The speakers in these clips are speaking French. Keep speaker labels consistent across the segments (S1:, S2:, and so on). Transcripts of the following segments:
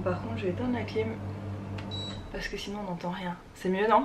S1: par contre je vais éteindre la clim parce que sinon on n'entend rien. C'est mieux, non?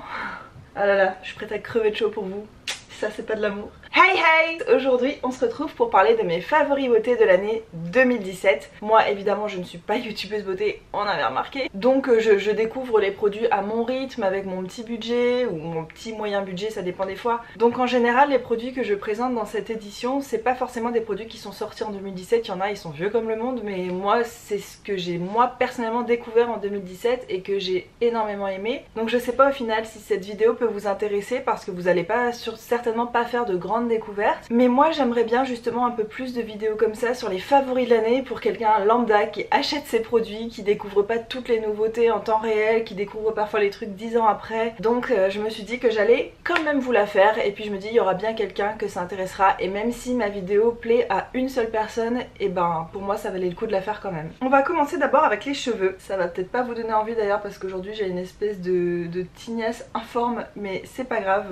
S1: Ah là là, je suis prête à crever de chaud pour vous. Ça c'est pas de l'amour. Hey hey! Aujourd'hui on se retrouve pour parler de mes favoris beauté de l'année 2017. Moi évidemment je ne suis pas youtubeuse beauté, on avait remarqué. Donc je découvre les produits à mon rythme, avec mon petit budget ou mon petit moyen budget, ça dépend des fois. Donc en général les produits que je présente dans cette édition, c'est pas forcément des produits qui sont sortis en 2017. Il y en a, ils sont vieux comme le monde, mais moi c'est ce que j'ai moi personnellement découvert en 2017 et que j'ai énormément aimé. Donc je sais pas au final si cette vidéo peut vous intéresser parce que vous allez pas certainement pas faire de grandes découvertes, mais moi j'aimerais bien justement un peu plus de vidéos comme ça sur les favoris de l'année pour quelqu'un lambda qui achète ses produits, qui découvre pas toutes les nouveautés en temps réel, qui découvre parfois les trucs 10 ans après. Donc je me suis dit que j'allais quand même vous la faire, et puis je me dis il y aura bien quelqu'un que ça intéressera, et même si ma vidéo plaît à une seule personne, et ben pour moi ça valait le coup de la faire quand même. On va commencer d'abord avec les cheveux. Ça va peut-être pas vous donner envie d'ailleurs parce qu'aujourd'hui j'ai une espèce de tignasse informe, mais c'est pas grave,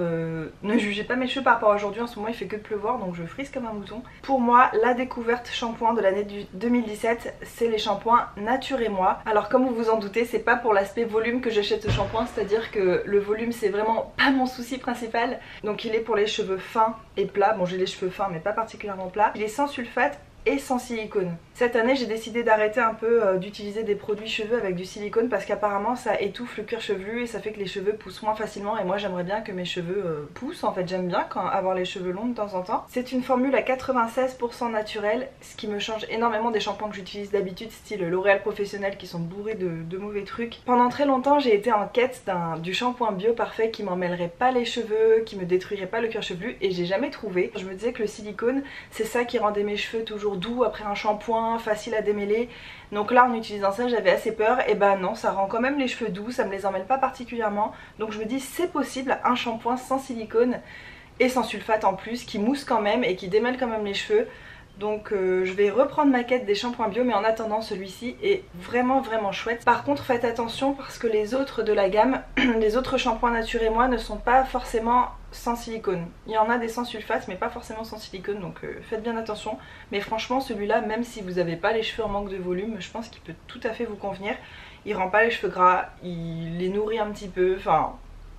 S1: ne jugez pas mes cheveux par rapport à aujourd'hui. En ce moment il fait que de pleuvoir donc je frise comme un mouton. Pour moi la découverte shampoing de l'année 2017 c'est les shampoings Nature et Moi. Alors comme vous vous en doutez, c'est pas pour l'aspect volume que j'achète ce shampoing, c'est à dire que le volume c'est vraiment pas mon souci principal. Donc il est pour les cheveux fins et plats. Bon j'ai les cheveux fins mais pas particulièrement plats. Il est sans sulfate et sans silicone. Cette année j'ai décidé d'arrêter un peu d'utiliser des produits cheveux avec du silicone parce qu'apparemment ça étouffe le cuir chevelu et ça fait que les cheveux poussent moins facilement, et moi j'aimerais bien que mes cheveux poussent. En fait j'aime bien avoir les cheveux longs de temps en temps. C'est une formule à 96% naturelle, ce qui me change énormément des shampoings que j'utilise d'habitude, style L'Oréal Professionnel, qui sont bourrés de mauvais trucs. Pendant très longtemps j'ai été en quête du shampoing bio parfait qui m'emmêlerait pas les cheveux, qui me détruirait pas le cuir chevelu, et j'ai jamais trouvé. Je me disais que le silicone c'est ça qui rendait mes cheveux toujours doux après un shampoing, facile à démêler. Donc là en utilisant ça j'avais assez peur, et ben non, ça rend quand même les cheveux doux, ça me les emmêle pas particulièrement. Donc je me dis c'est possible, un shampoing sans silicone et sans sulfate en plus, qui mousse quand même et qui démêle quand même les cheveux. Donc je vais reprendre ma quête des shampoings bio, mais en attendant celui-ci est vraiment chouette. Par contre faites attention parce que les autres de la gamme, les autres shampoings Nature et Moi ne sont pas forcément sans silicone. Il y en a des sans sulfate mais pas forcément sans silicone, donc faites bien attention. Mais franchement celui-là, même si vous n'avez pas les cheveux en manque de volume, je pense qu'il peut tout à fait vous convenir. Il rend pas les cheveux gras, il les nourrit un petit peu, enfin...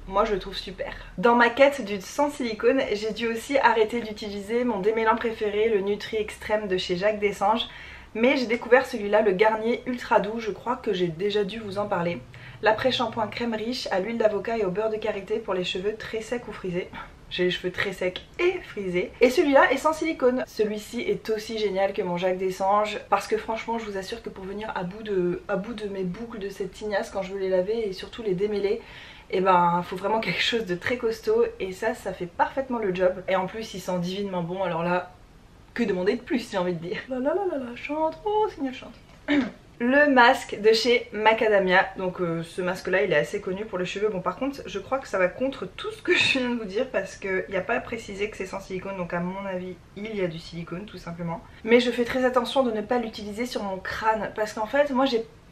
S1: moi je le trouve super. Dans ma quête du sans silicone, j'ai dû aussi arrêter d'utiliser mon démêlant préféré, le Nutri Extrême de chez Jacques Dessanges. Mais j'ai découvert celui-là, le Garnier Ultra Doux, je crois que j'ai déjà dû vous en parler. L'après-shampoing crème riche à l'huile d'avocat et au beurre de karité pour les cheveux très secs ou frisés. J'ai les cheveux très secs et frisés. Et celui-là est sans silicone. Celui-ci est aussi génial que mon Jacques Dessanges, parce que franchement je vous assure que pour venir à bout de mes boucles de cette tignasse quand je veux les laver et surtout les démêler, et ben il faut vraiment quelque chose de très costaud, et ça fait parfaitement le job. Et en plus il sent divinement bon, alors là que demander de plus, j'ai envie de dire. La la la la la, chante, oh Signal chante. Le masque de chez Macadamia, donc ce masque là il est assez connu pour les cheveux. Bon par contre je crois que ça va contre tout ce que je viens de vous dire parce qu'il n'y a pas précisé que c'est sans silicone, donc à mon avis il y a du silicone tout simplement. Mais je fais très attention de ne pas l'utiliser sur mon crâne parce qu'en fait moi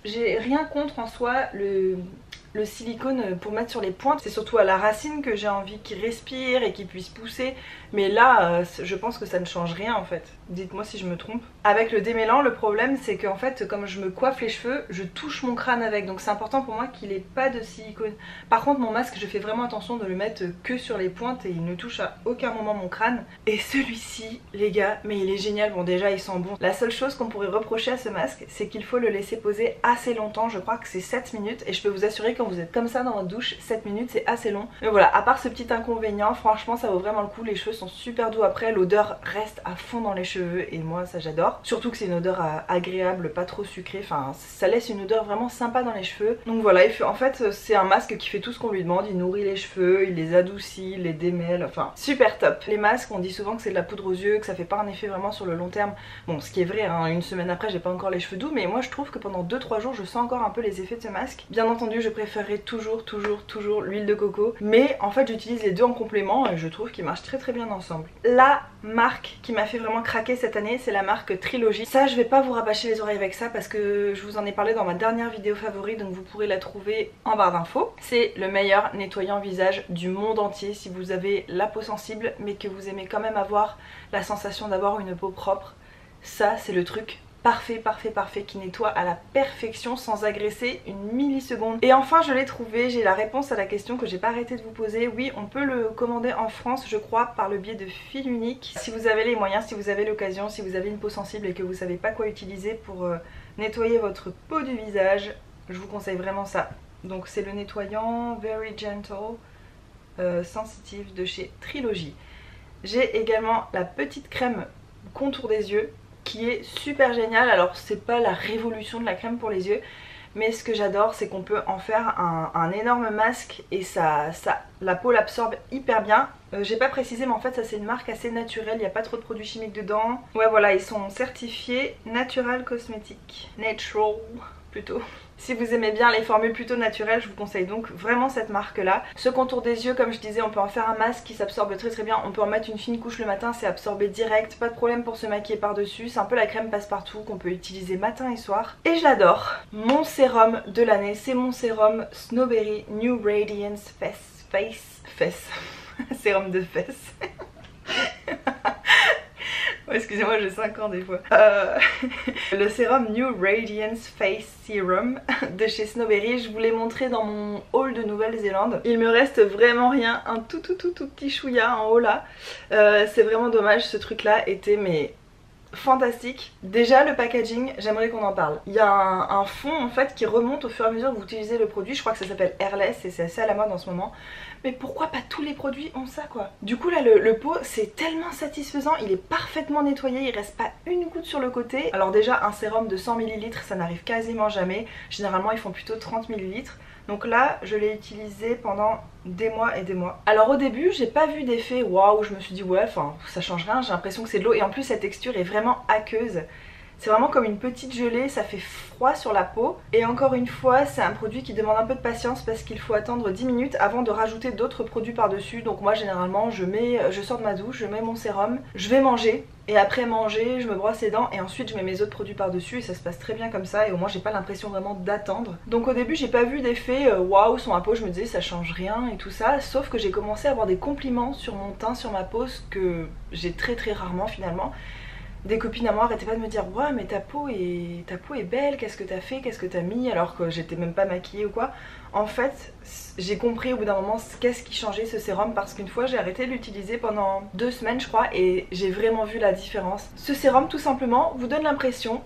S1: j'ai rien contre en soi le silicone pour mettre sur les pointes. C'est surtout à la racine que j'ai envie qu'il respire et qu'il puisse pousser. Mais là je pense que ça ne change rien en fait. Dites-moi si je me trompe. Avec le démêlant, le problème c'est qu'en fait comme je me coiffe les cheveux, je touche mon crâne avec. Donc c'est important pour moi qu'il n'ait pas de silicone. Par contre mon masque je fais vraiment attention de le mettre que sur les pointes et il ne touche à aucun moment mon crâne. Et celui-ci les gars, mais il est génial. Bon déjà il sent bon. La seule chose qu'on pourrait reprocher à ce masque c'est qu'il faut le laisser poser assez longtemps. Je crois que c'est 7 minutes, et je peux vous assurer quand vous êtes comme ça dans votre douche, 7 minutes c'est assez long. Mais voilà, à part ce petit inconvénient, franchement ça vaut vraiment le coup. Les cheveux sont super doux après, l'odeur reste à fond dans les cheveux et moi ça j'adore. Surtout que c'est une odeur agréable, pas trop sucrée, enfin ça laisse une odeur vraiment sympa dans les cheveux. Donc voilà, en fait c'est un masque qui fait tout ce qu'on lui demande. Il nourrit les cheveux, il les adoucit, il les démêle, enfin super top. Les masques on dit souvent que c'est de la poudre aux yeux, que ça fait pas un effet vraiment sur le long terme. Bon ce qui est vrai, hein, une semaine après j'ai pas encore les cheveux doux, mais moi je trouve que pendant 2-3 jours je sens encore un peu les effets de ce masque. Bien entendu je préférerais toujours l'huile de coco, mais en fait j'utilise les deux en complément et je trouve qu'ils marchent très bien ensemble. La marque qui m'a fait vraiment craquer cette année c'est la marque Trilogy. Ça je vais pas vous rabâcher les oreilles avec ça parce que je vous en ai parlé dans ma dernière vidéo favorite, donc vous pourrez la trouver en barre d'infos. C'est le meilleur nettoyant visage du monde entier si vous avez la peau sensible mais que vous aimez quand même avoir la sensation d'avoir une peau propre. Ça c'est le truc parfait, qui nettoie à la perfection sans agresser une milliseconde. Et enfin je l'ai trouvé, j'ai la réponse à la question que j'ai pas arrêté de vous poser. Oui, on peut le commander en France je crois par le biais de Fil Unique. Si vous avez les moyens, si vous avez l'occasion, si vous avez une peau sensible et que vous savez pas quoi utiliser pour nettoyer votre peau du visage, je vous conseille vraiment ça. Donc c'est le nettoyant Very Gentle Sensitive de chez Trilogy. J'ai également la petite crème contour des yeux qui est super géniale. Alors c'est pas la révolution de la crème pour les yeux, mais ce que j'adore c'est qu'on peut en faire un énorme masque et la peau l'absorbe hyper bien. J'ai pas précisé mais en fait ça c'est une marque assez naturelle, il n'y a pas trop de produits chimiques dedans. Ouais voilà, ils sont certifiés Natural Cosmetic, Natural plutôt. Si vous aimez bien les formules plutôt naturelles, je vous conseille donc vraiment cette marque là. Ce contour des yeux, comme je disais, on peut en faire un masque qui s'absorbe très bien. On peut en mettre une fine couche le matin, c'est absorbé direct, pas de problème pour se maquiller par dessus. C'est un peu la crème passe-partout qu'on peut utiliser matin et soir. Et je l'adore. Mon sérum de l'année, c'est mon sérum Snowberry New Radiance Face sérum de fesses. Oh, excusez-moi, j'ai 5 ans des fois. Le sérum New Radiance Face Serum de chez Snowberry, je vous l'ai montré dans mon haul de Nouvelle-Zélande. Il me reste vraiment rien, un tout petit chouïa en haut là. C'est vraiment dommage, ce truc là était fantastique. Déjà le packaging, j'aimerais qu'on en parle. Il y a un fond en fait qui remonte au fur et à mesure que vous utilisez le produit. Je crois que ça s'appelle Airless et c'est assez à la mode en ce moment. Mais pourquoi pas tous les produits ont ça quoi? Du coup là le pot c'est tellement satisfaisant, il est parfaitement nettoyé, il reste pas une goutte sur le côté. Alors déjà un sérum de 100 ml ça n'arrive quasiment jamais. Généralement ils font plutôt 30 ml. Donc là je l'ai utilisé pendant des mois et des mois. Alors au début j'ai pas vu d'effet waouh, je me suis dit ouais enfin ça change rien, j'ai l'impression que c'est de l'eau et en plus cette texture est vraiment aqueuse. C'est vraiment comme une petite gelée, ça fait froid sur la peau. Et encore une fois, c'est un produit qui demande un peu de patience parce qu'il faut attendre 10 minutes avant de rajouter d'autres produits par-dessus. Donc moi généralement, je sors de ma douche, je mets mon sérum, je vais manger. Et après manger, je me brosse les dents et ensuite je mets mes autres produits par-dessus et ça se passe très bien comme ça et au moins j'ai pas l'impression vraiment d'attendre. Donc au début j'ai pas vu d'effet waouh sur ma peau, je me disais ça change rien et tout ça. Sauf que j'ai commencé à avoir des compliments sur mon teint, sur ma peau, ce que j'ai très rarement finalement. Des copines à moi arrêtaient pas de me dire ouais mais ta peau est belle, qu'est-ce que t'as fait, qu'est-ce que t'as mis, alors que j'étais même pas maquillée ou quoi. En fait j'ai compris au bout d'un moment qu'est-ce qui changeait ce sérum parce qu'une fois j'ai arrêté de l'utiliser pendant 2 semaines je crois et j'ai vraiment vu la différence. Ce sérum tout simplement vous donne l'impression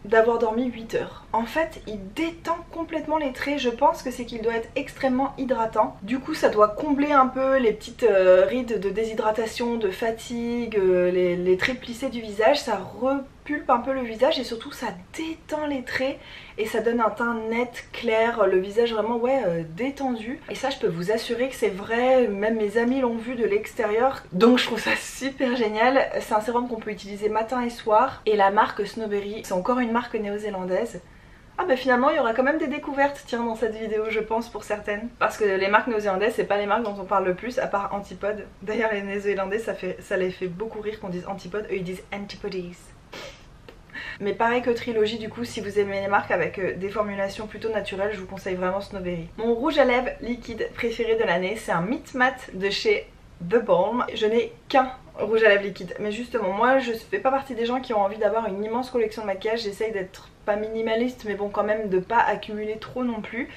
S1: d'avoir dormi 8 heures. En fait il détend complètement les traits, je pense que c'est qu'il doit être extrêmement hydratant. Du coup ça doit combler un peu les petites rides de déshydratation, de fatigue, les traits plissés du visage, ça repulpe un peu le visage et surtout ça détend les traits et ça donne un teint net, clair, le visage vraiment détendu. Et ça je peux vous assurer que c'est vrai, même mes amis l'ont vu de l'extérieur. Donc je trouve ça super génial. C'est un sérum qu'on peut utiliser matin et soir et la marque Snowberry, c'est encore une marque néo-zélandaise. Ah bah finalement il y aura quand même des découvertes tiens dans cette vidéo je pense pour certaines. Parce que les marques néo-zélandaises c'est pas les marques dont on parle le plus à part Antipode. D'ailleurs les néo-zélandais ça les fait beaucoup rire qu'on dise Antipode, eux ils disent Antipodies. Mais pareil que Trilogy du coup si vous aimez les marques avec des formulations plutôt naturelles je vous conseille vraiment Snowberry. Mon rouge à lèvres liquide préféré de l'année c'est un Meet Matte de chez The Balm. Je n'ai qu'un rouge à lèvres liquide mais justement moi je fais pas partie des gens qui ont envie d'avoir une immense collection de maquillage. J'essaye d'être pas minimaliste mais bon quand même de pas accumuler trop non plus.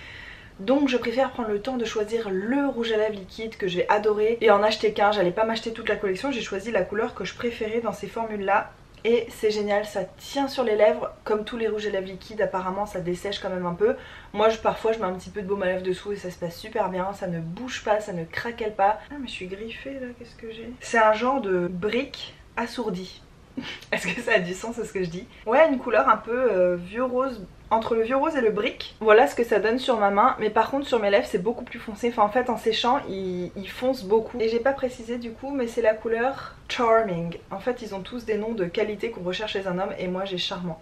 S1: Donc je préfère prendre le temps de choisir le rouge à lèvres liquide que j'ai adoré et en acheter qu'un. J'allais pas m'acheter toute la collection, j'ai choisi la couleur que je préférais dans ces formules là. Et c'est génial, ça tient sur les lèvres comme tous les rouges à lèvres liquides, apparemment ça dessèche quand même un peu. Moi parfois je mets un petit peu de baume à lèvres dessous et ça se passe super bien, ça ne bouge pas, ça ne craquelle pas. Ah mais je suis griffée là, qu'est-ce que j'ai? C'est un genre de brique assourdie. Est-ce que ça a du sens ce que je dis? Ouais, une couleur un peu vieux rose, entre le vieux rose et le brique. Voilà ce que ça donne sur ma main, mais par contre sur mes lèvres c'est beaucoup plus foncé. Enfin en fait en séchant il fonce beaucoup. Et j'ai pas précisé du coup mais c'est la couleur Charming. En fait ils ont tous des noms de qualité qu'on recherche chez un homme et moi j'ai Charmant.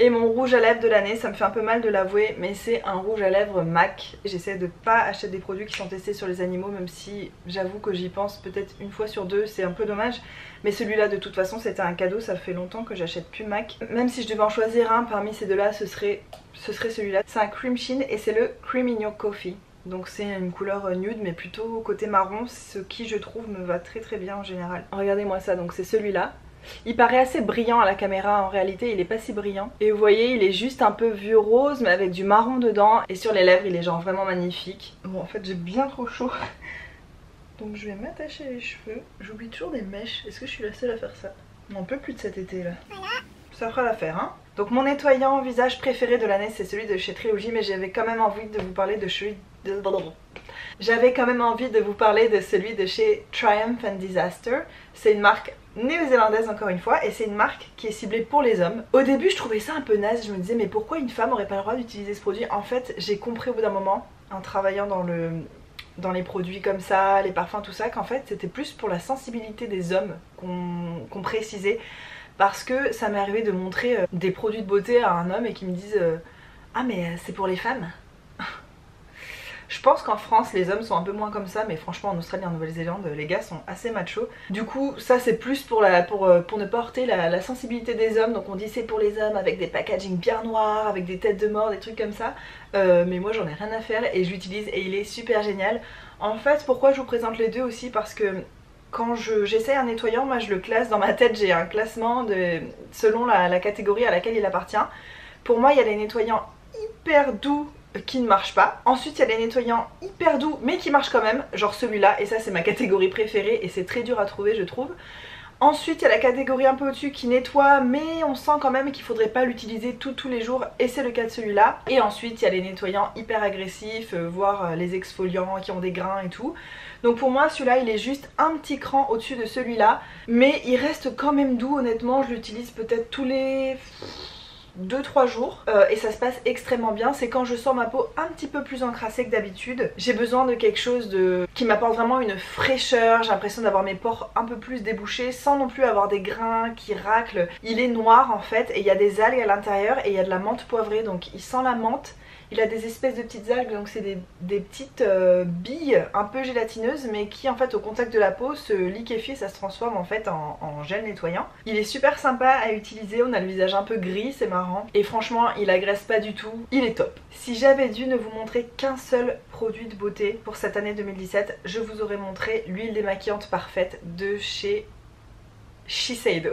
S1: Et mon rouge à lèvres de l'année, ça me fait un peu mal de l'avouer, mais c'est un rouge à lèvres MAC. J'essaie de pas acheter des produits qui sont testés sur les animaux, même si j'avoue que j'y pense peut-être une fois sur deux, c'est un peu dommage. Mais celui-là de toute façon c'était un cadeau, ça fait longtemps que j'achète plus MAC. Même si je devais en choisir un parmi ces deux-là, ce serait celui-là. C'est un Cream Sheen et c'est le Cream in Your Coffee. Donc c'est une couleur nude mais plutôt côté marron, ce qui je trouve me va très bien en général. Regardez-moi ça, donc c'est celui-là. Il paraît assez brillant à la caméra, en réalité il est pas si brillant. Et vous voyez il est juste un peu vieux rose mais avec du marron dedans. Et sur les lèvres il est genre vraiment magnifique. Bon en fait j'ai bien trop chaud. Donc je vais m'attacher les cheveux. J'oublie toujours des mèches, est-ce que je suis la seule à faire ça? On n'en peut plus de cet été là. Voilà. Ça fera l'affaire hein. Donc mon nettoyant visage préféré de l'année c'est celui de chez Trilogy, mais j'avais quand même envie de vous parler de celui de... J'avais quand même envie de vous parler de celui de chez Triumph and Disaster. C'est une marque néo-zélandaise encore une fois et c'est une marque qui est ciblée pour les hommes. Au début je trouvais ça un peu naze, je me disais mais pourquoi une femme aurait pas le droit d'utiliser ce produit? En fait j'ai compris au bout d'un moment en travaillant dans les produits comme ça, les parfums tout ça, qu'en fait c'était plus pour la sensibilité des hommes qu'on précisait. Parce que ça m'est arrivé de montrer des produits de beauté à un homme et qui me disent ah mais c'est pour les femmes. Je pense qu'en France les hommes sont un peu moins comme ça, mais franchement en Australie et en Nouvelle-Zélande les gars sont assez machos. Du coup ça c'est plus pour ne pas heurter la sensibilité des hommes, donc on dit c'est pour les hommes avec des packaging bien noirs, avec des têtes de mort, des trucs comme ça. Mais moi j'en ai rien à faire et je l'utilise et il est super génial. En fait pourquoi je vous présente les deux aussi, parce que quand j'essaie un nettoyant, moi je le classe dans ma tête, j'ai un classement selon la catégorie à laquelle il appartient. Pour moi il y a les nettoyants hyper doux qui ne marchent pas. Ensuite il y a les nettoyants hyper doux mais qui marchent quand même, genre celui-là, et ça c'est ma catégorie préférée et c'est très dur à trouver je trouve. Ensuite il y a la catégorie un peu au-dessus qui nettoie mais on sent quand même qu'il faudrait pas l'utiliser tous les jours et c'est le cas de celui-là. Et ensuite il y a les nettoyants hyper agressifs, voire les exfoliants qui ont des grains et tout. Donc pour moi celui-là il est juste un petit cran au-dessus de celui-là, mais il reste quand même doux honnêtement, je l'utilise peut-être tous les 2-3 jours et ça se passe extrêmement bien. C'est quand je sens ma peau un petit peu plus encrassée que d'habitude. J'ai besoin de quelque chose qui m'apporte vraiment une fraîcheur. J'ai l'impression d'avoir mes pores un peu plus débouchés sans non plus avoir des grains qui raclent. Il est noir en fait et il y a des algues à l'intérieur et il y a de la menthe poivrée, donc il sent la menthe. Il a des espèces de petites algues, donc c'est des petites billes un peu gélatineuses mais qui en fait au contact de la peau se liquéfient et ça se transforme en fait en gel nettoyant. Il est super sympa à utiliser, on a le visage un peu gris, c'est marrant. Et franchement il agresse pas du tout, il est top. Si j'avais dû ne vous montrer qu'un seul produit de beauté pour cette année 2017, je vous aurais montré l'huile démaquillante parfaite de chez Shiseido.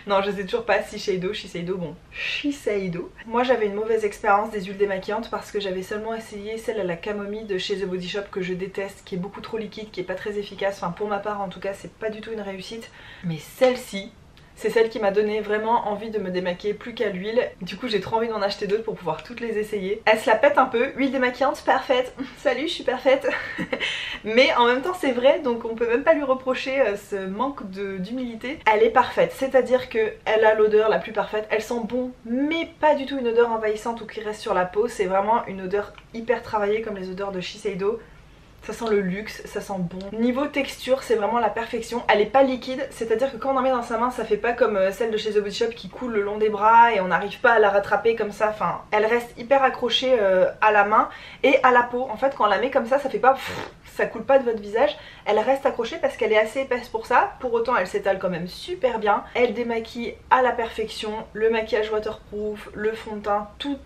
S1: Non je sais toujours pas si Shiseido, bon Shiseido. Moi j'avais une mauvaise expérience des huiles démaquillantes parce que j'avais seulement essayé celle à la camomille de chez The Body Shop que je déteste, qui est beaucoup trop liquide, qui est pas très efficace, enfin pour ma part en tout cas c'est pas du tout une réussite. Mais celle-ci, c'est celle qui m'a donné vraiment envie de me démaquiller plus qu'à l'huile. Du coup j'ai trop envie d'en acheter d'autres pour pouvoir toutes les essayer. Elle se la pète un peu, huile démaquillante parfaite. Salut, je suis parfaite. Mais en même temps c'est vrai, donc on peut même pas lui reprocher ce manque d'humilité. Elle est parfaite, c'est-à-dire qu'elle a l'odeur la plus parfaite. Elle sent bon, mais pas du tout une odeur envahissante ou qui reste sur la peau. C'est vraiment une odeur hyper travaillée comme les odeurs de Shiseido. Ça sent le luxe, ça sent bon. Niveau texture, c'est vraiment la perfection. Elle est pas liquide, c'est-à-dire que quand on en met dans sa main, ça fait pas comme celle de chez The Body Shop qui coule le long des bras et on n'arrive pas à la rattraper comme ça. Enfin, elle reste hyper accrochée à la main et à la peau. En fait, quand on la met comme ça fait pas... ça coule pas de votre visage. Elle reste accrochée parce qu'elle est assez épaisse pour ça. Pour autant, elle s'étale quand même super bien. Elle démaquille à la perfection. Le maquillage waterproof, le fond de teint, tout,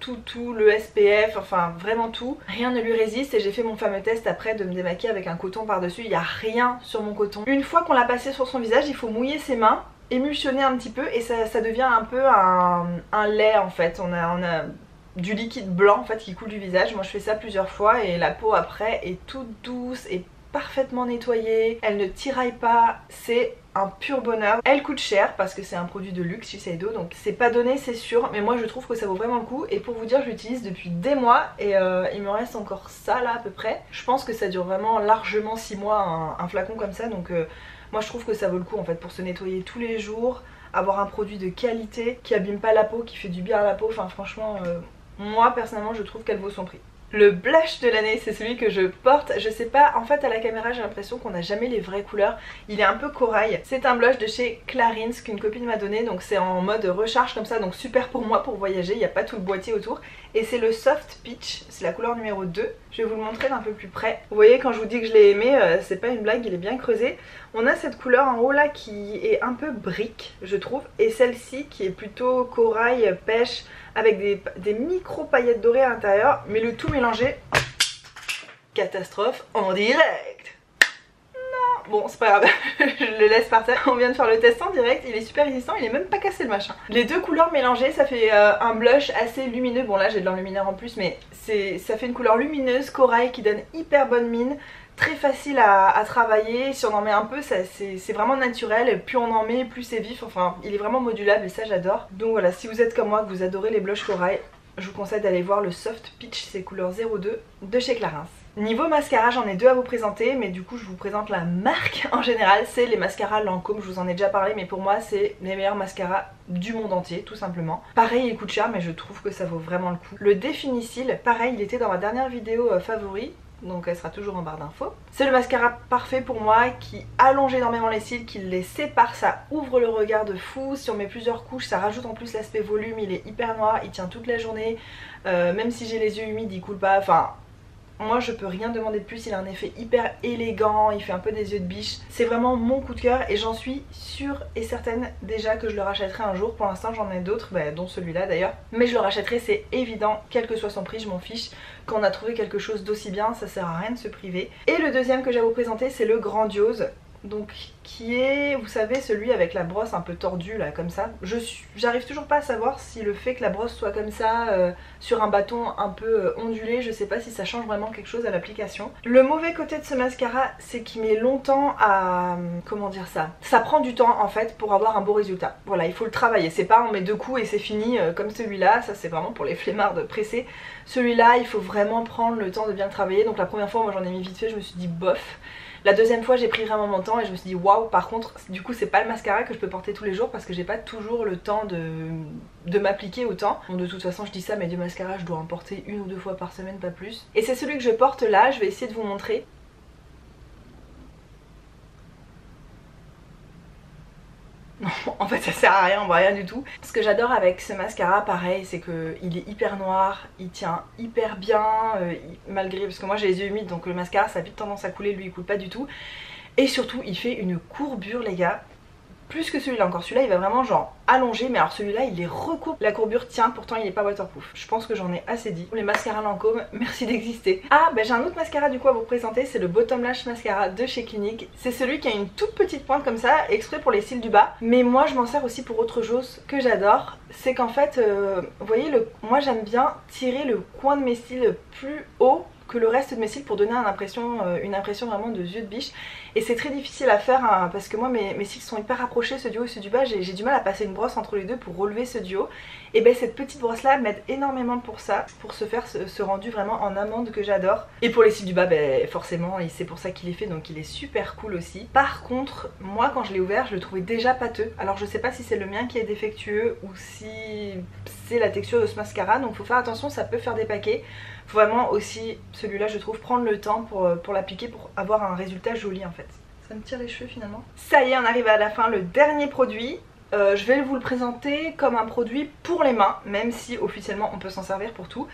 S1: le SPF, enfin vraiment tout. Rien ne lui résiste et j'ai fait mon fameux test après de me démaquiller avec un coton par-dessus. Il n'y a rien sur mon coton. Une fois qu'on l'a passé sur son visage, il faut mouiller ses mains, émulsionner un petit peu et ça devient un peu un lait en fait. On a du liquide blanc en fait qui coule du visage. Moi je fais ça plusieurs fois et la peau après est toute douce et parfaitement nettoyée. Elle ne tiraille pas, c'est un pur bonheur. Elle coûte cher parce que c'est un produit de luxe Shiseido, donc c'est pas donné c'est sûr, mais moi je trouve que ça vaut vraiment le coup. Et pour vous dire, je l'utilise depuis des mois et il me reste encore ça là à peu près. Je pense que ça dure vraiment largement 6 mois un flacon comme ça, donc moi je trouve que ça vaut le coup en fait pour se nettoyer tous les jours, avoir un produit de qualité qui abîme pas la peau, qui fait du bien à la peau. Enfin franchement moi personnellement je trouve qu'elle vaut son prix. Le blush de l'année, c'est celui que je porte. Je sais pas, en fait à la caméra j'ai l'impression qu'on n'a jamais les vraies couleurs. Il est un peu corail. C'est un blush de chez Clarins qu'une copine m'a donné. Donc c'est en mode recharge comme ça, donc super pour moi pour voyager. Il n'y a pas tout le boîtier autour. Et c'est le Soft Peach, c'est la couleur numéro 2. Je vais vous le montrer d'un peu plus près. Vous voyez quand je vous dis que je l'ai aimé, c'est pas une blague, il est bien creusé. On a cette couleur en haut là qui est un peu brique je trouve. Et celle-ci qui est plutôt corail, pêche, avec des micro paillettes dorées à l'intérieur, mais le tout mélangé. Catastrophe en direct. Non, bon c'est pas grave, je le laisse par terre. On vient de faire le test en direct, il est super résistant, il est même pas cassé le machin. Les deux couleurs mélangées, ça fait un blush assez lumineux. Bon là j'ai de l'enlumineur en plus, mais ça fait une couleur lumineuse, corail, qui donne hyper bonne mine. Très facile à travailler, si on en met un peu c'est vraiment naturel, plus on en met plus c'est vif, enfin il est vraiment modulable et ça j'adore. Donc voilà, si vous êtes comme moi que vous adorez les blushs corail, je vous conseille d'aller voir le Soft Peach, c'est couleur 02 de chez Clarins. Niveau mascara, j'en ai deux à vous présenter, mais du coup je vous présente la marque en général, c'est les mascaras Lancôme, je vous en ai déjà parlé, mais pour moi c'est les meilleurs mascaras du monde entier, tout simplement. Pareil, il coûte cher, mais je trouve que ça vaut vraiment le coup. Le Définicil, pareil, il était dans ma dernière vidéo favori, donc elle sera toujours en barre d'infos. C'est le mascara parfait pour moi, qui allonge énormément les cils, qui les sépare, ça ouvre le regard de fou. Si on met plusieurs couches, ça rajoute en plus l'aspect volume, il est hyper noir, il tient toute la journée, même si j'ai les yeux humides il coule pas, enfin... Moi je peux rien demander de plus, il a un effet hyper élégant, il fait un peu des yeux de biche. C'est vraiment mon coup de cœur et j'en suis sûre et certaine déjà que je le rachèterai un jour. Pour l'instant j'en ai d'autres, dont celui-là d'ailleurs. Mais je le rachèterai, c'est évident, quel que soit son prix, je m'en fiche. Quand on a trouvé quelque chose d'aussi bien, ça sert à rien de se priver. Et le deuxième que j'ai à vous présenter, c'est le Grandiose. Donc qui est, vous savez, celui avec la brosse un peu tordue là comme ça. J'arrive toujours pas à savoir si le fait que la brosse soit comme ça sur un bâton un peu ondulé, je sais pas si ça change vraiment quelque chose à l'application. Le mauvais côté de ce mascara, c'est qu'il met longtemps à... comment dire ça? Ça prend du temps en fait pour avoir un beau résultat. Voilà, il faut le travailler, c'est pas on met deux coups et c'est fini comme celui-là, ça c'est vraiment pour les flemmards de presser. Celui-là il faut vraiment prendre le temps de bien le travailler, donc la première fois moi j'en ai mis vite fait, je me suis dit bof. La deuxième fois j'ai pris vraiment mon temps et je me suis dit waouh, par contre du coup c'est pas le mascara que je peux porter tous les jours parce que j'ai pas toujours le temps de m'appliquer autant. Bon, de toute façon je dis ça, mais du mascara je dois en porter une ou deux fois par semaine, pas plus. Et c'est celui que je porte là, je vais essayer de vous montrer. Non, en fait ça sert à rien, on voit rien du tout. Ce que j'adore avec ce mascara, pareil, c'est qu'il est hyper noir, il tient hyper bien, malgré, parce que moi j'ai les yeux humides donc le mascara ça a vite tendance à couler, lui il coule pas du tout. Et surtout il fait une courbure les gars, plus que celui-là encore. Celui-là il va vraiment genre allonger, mais alors celui-là il les recourbe. La courbure tient, pourtant il est pas waterproof. Je pense que j'en ai assez dit. Les mascaras Lancôme, merci d'exister. Ah j'ai un autre mascara du coup à vous présenter, c'est le Bottom Lash Mascara de chez Clinique. C'est celui qui a une toute petite pointe comme ça, exprès pour les cils du bas. Mais moi je m'en sers aussi pour autre chose que j'adore. C'est qu'en fait, vous voyez, moi j'aime bien tirer le coin de mes cils plus haut que le reste de mes cils pour donner une impression vraiment de yeux de biche. Et c'est très difficile à faire hein, parce que moi mes cils sont hyper rapprochés, ceux du haut et ceux du bas, j'ai du mal à passer une brosse entre les deux pour relever ceux du haut. Et ben cette petite brosse là m'aide énormément pour ça, pour se faire ce rendu vraiment en amande que j'adore. Et pour les cils du bas, ben forcément c'est pour ça qu'il est fait, donc il est super cool aussi. Par contre moi quand je l'ai ouvert je le trouvais déjà pâteux. Alors je sais pas si c'est le mien qui est défectueux ou si c'est la texture de ce mascara, donc faut faire attention, ça peut faire des paquets. Faut vraiment aussi, celui-là je trouve, prendre le temps pour l'appliquer pour avoir un résultat joli en fait. Ça me tire les cheveux finalement. Ça y est, on arrive à la fin, le dernier produit. Je vais vous le présenter comme un produit pour les mains, même si officiellement on peut s'en servir pour tout.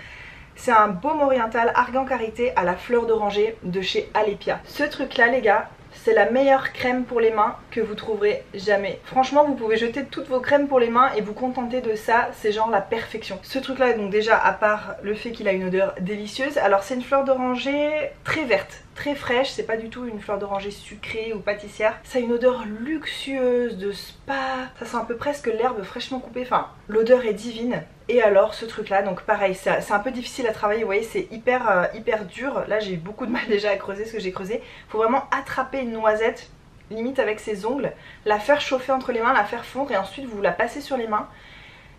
S1: C'est un baume oriental argan karité à la fleur d'oranger de chez Alepia. Ce truc là les gars, c'est la meilleure crème pour les mains que vous trouverez jamais. Franchement vous pouvez jeter toutes vos crèmes pour les mains et vous contenter de ça, c'est genre la perfection. Ce truc là, donc déjà à part le fait qu'il a une odeur délicieuse, alors c'est une fleur d'oranger très verte, très fraîche, c'est pas du tout une fleur d'oranger sucrée ou pâtissière. Ça a une odeur luxueuse de spa, ça sent un peu presque l'herbe fraîchement coupée, enfin l'odeur est divine. Et alors ce truc là, donc pareil, c'est un peu difficile à travailler, vous voyez c'est hyper dur. Là j'ai eu beaucoup de mal déjà à creuser ce que j'ai creusé. Faut vraiment attraper une noisette, limite avec ses ongles, la faire chauffer entre les mains, la faire fondre et ensuite vous la passez sur les mains.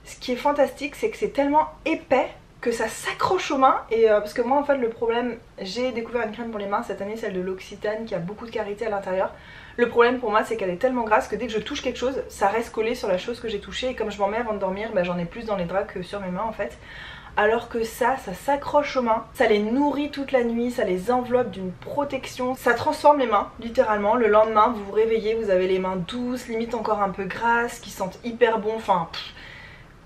S1: Ce qui est fantastique c'est que c'est tellement épais que ça s'accroche aux mains et parce que moi en fait le problème, j'ai découvert une crème pour les mains cette année, celle de l'Occitane qui a beaucoup de karité à l'intérieur. Le problème pour moi c'est qu'elle est tellement grasse que dès que je touche quelque chose ça reste collé sur la chose que j'ai touchée et comme je m'en mets avant de dormir, j'en ai plus dans les draps que sur mes mains en fait. Alors que ça s'accroche aux mains, ça les nourrit toute la nuit, ça les enveloppe d'une protection, ça transforme les mains littéralement. Le lendemain vous vous réveillez, vous avez les mains douces, limite encore un peu grasses, qui sentent hyper bon, enfin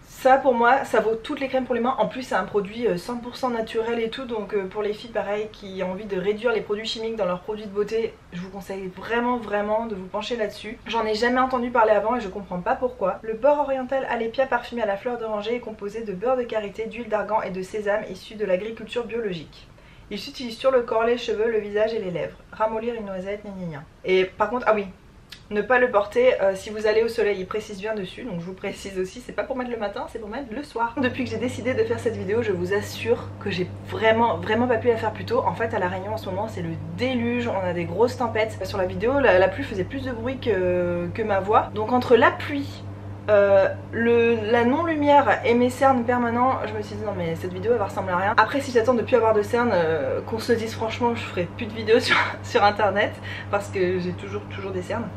S1: ça pour moi ça vaut toutes les crèmes pour les mains. En plus c'est un produit 100% naturel et tout, donc pour les filles pareil qui ont envie de réduire les produits chimiques dans leurs produits de beauté, je vous conseille vraiment de vous pencher là-dessus. J'en ai jamais entendu parler avant et je comprends pas pourquoi. Le beurre oriental Alepia parfumé à la fleur d'oranger est composé de beurre de karité, d'huile d'argan et de sésame issu de l'agriculture biologique. Il s'utilise sur le corps, les cheveux, le visage et les lèvres. Ramollir une noisette, gna gna gna. Et par contre, ah oui, ne pas le porter si vous allez au soleil, il précise bien dessus, donc je vous précise aussi, c'est pas pour mettre le matin, c'est pour mettre le soir. Depuis que j'ai décidé de faire cette vidéo, je vous assure que j'ai vraiment pas pu la faire plus tôt. En fait à La Réunion en ce moment c'est le déluge, on a des grosses tempêtes. Sur la vidéo la pluie faisait plus de bruit que ma voix, donc entre la pluie, la non-lumière et mes cernes permanents, je me suis dit non mais cette vidéo elle va ressembler à rien. Après si j'attends de plus avoir de cernes, qu'on se le dise franchement, je ferai plus de vidéos sur internet parce que j'ai toujours des cernes.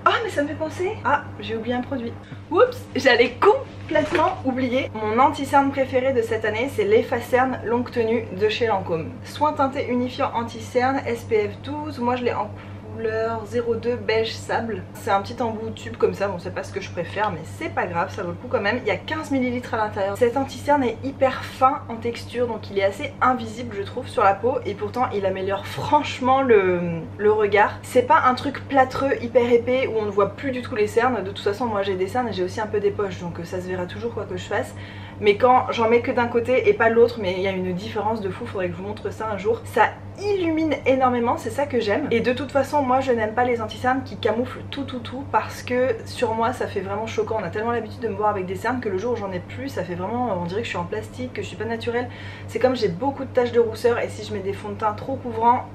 S1: Oh mais ça me fait penser, ah j'ai oublié un produit. Oups, j'allais complètement oublier. Mon anti-cerne préféré de cette année c'est l'Efface Cerne longue tenue de chez Lancôme. Soin teinté unifiant anti-cerne SPF 12, moi je l'ai en couleur 02 beige sable. C'est un petit embout tube comme ça, bon c'est pas ce que je préfère mais c'est pas grave, ça vaut le coup quand même. Il y a 15 ml à l'intérieur. Cet anti-cerne est hyper fin en texture, donc il est assez invisible je trouve sur la peau, et pourtant il améliore franchement le regard. C'est pas un truc plâtreux hyper épais où on ne voit plus du tout les cernes. De toute façon moi j'ai des cernes et j'ai aussi un peu des poches, donc ça se verra toujours quoi que je fasse. Mais quand j'en mets que d'un côté et pas l'autre, mais il y a une différence de fou, faudrait que je vous montre ça un jour. Ça illumine énormément, c'est ça que j'aime. Et de toute façon moi je n'aime pas les anti-cernes qui camouflent tout parce que sur moi ça fait vraiment choquant. On a tellement l'habitude de me voir avec des cernes que le jour où j'en ai plus, ça fait vraiment, on dirait que je suis en plastique, que je suis pas naturelle. C'est comme j'ai beaucoup de taches de rousseur et si je mets des fonds de teint trop couvrants,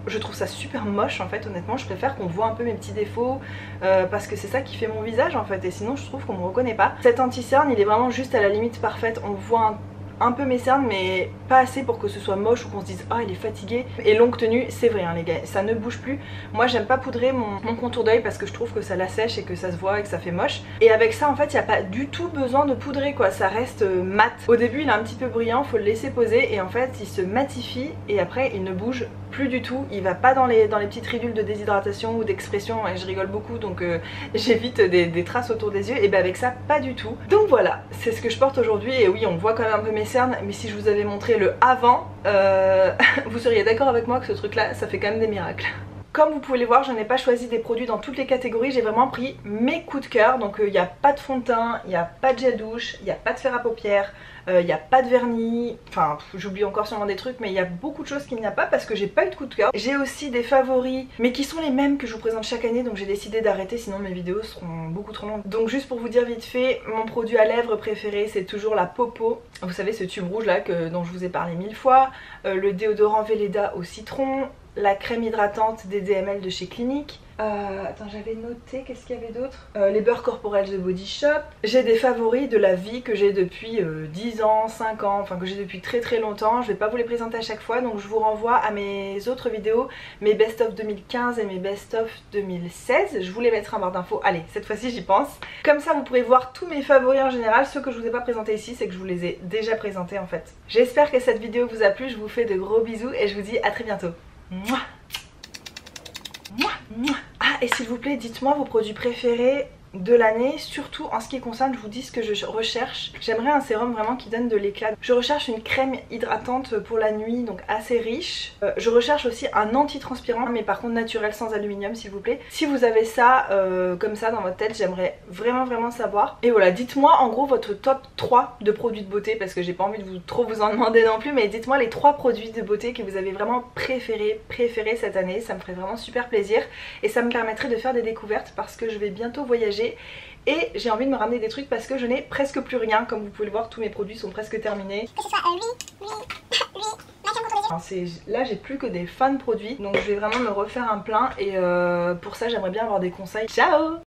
S1: je trouve ça super moche en fait. Honnêtement je préfère qu'on voit un peu mes petits défauts parce que c'est ça qui fait mon visage en fait, et sinon je trouve qu'on me reconnaît pas. Cet anti-cerne il est vraiment juste à la limite parfaite, on voit un peu mes cernes mais pas assez pour que ce soit moche ou qu'on se dise ah il est fatigué. Et longue tenue c'est vrai hein, les gars, ça ne bouge plus. Moi j'aime pas poudrer mon contour d'œil parce que je trouve que ça l'assèche et que ça se voit et que ça fait moche. Et avec ça en fait il n'y a pas du tout besoin de poudrer quoi, ça reste mat. Au début il est un petit peu brillant, faut le laisser poser et en fait il se matifie et après il ne bouge plus du tout. Il va pas dans les petites ridules de déshydratation ou d'expression, et je rigole beaucoup donc j'évite des traces autour des yeux. Et ben avec ça pas du tout. Donc voilà, c'est ce que je porte aujourd'hui. Et oui on voit quand même un peu mes cernes, mais si je vous avais montré le avant, vous seriez d'accord avec moi que ce truc là ça fait quand même des miracles. Comme vous pouvez les voir, je n'ai pas choisi des produits dans toutes les catégories, j'ai vraiment pris mes coups de cœur. Donc il n'y a pas de fond de teint, il n'y a pas de gel douche, il n'y a pas de fer à paupières, il n'y a pas de vernis, enfin j'oublie encore sûrement des trucs, mais il y a beaucoup de choses qu'il n'y a pas parce que j'ai pas eu de coup de cœur. J'ai aussi des favoris mais qui sont les mêmes que je vous présente chaque année, donc j'ai décidé d'arrêter sinon mes vidéos seront beaucoup trop longues. Donc juste pour vous dire vite fait, mon produit à lèvres préféré c'est toujours la Popo. Vous savez ce tube rouge là dont je vous ai parlé 1000 fois, le déodorant Velleda au citron, la crème hydratante des DML de chez Clinique. Attends j'avais noté, qu'est-ce qu'il y avait d'autre, les beurres corporels de Body Shop. J'ai des favoris de la vie que j'ai depuis 10 ans, 5 ans, enfin que j'ai depuis très longtemps. Je vais pas vous les présenter à chaque fois donc je vous renvoie à mes autres vidéos, mes best of 2015 et mes best of 2016. Je vous les mettrai en barre d'infos, allez cette fois-ci j'y pense. Comme ça vous pourrez voir tous mes favoris en général. Ceux que je vous ai pas présentés ici c'est que je vous les ai déjà présentés en fait. J'espère que cette vidéo vous a plu, je vous fais de gros bisous et je vous dis à très bientôt. Mouah. Ah et s'il vous plaît dites-moi vos produits préférés de l'année, surtout en ce qui concerne, je vous dis ce que je recherche. J'aimerais un sérum vraiment qui donne de l'éclat. Je recherche une crème hydratante pour la nuit, donc assez riche. Je recherche aussi un anti-transpirant, mais par contre naturel sans aluminium s'il vous plaît. Si vous avez ça comme ça dans votre tête, j'aimerais vraiment savoir. Et voilà, dites-moi en gros votre top 3 de produits de beauté, parce que j'ai pas envie de trop vous en demander non plus, mais dites-moi les 3 produits de beauté que vous avez vraiment préférés cette année. Ça me ferait vraiment super plaisir et ça me permettrait de faire des découvertes parce que je vais bientôt voyager. Et j'ai envie de me ramener des trucs parce que je n'ai presque plus rien. Comme vous pouvez le voir, tous mes produits sont presque terminés. Que ce soit là j'ai plus que des fans produits, donc je vais vraiment me refaire un plein. Et pour ça j'aimerais bien avoir des conseils. Ciao!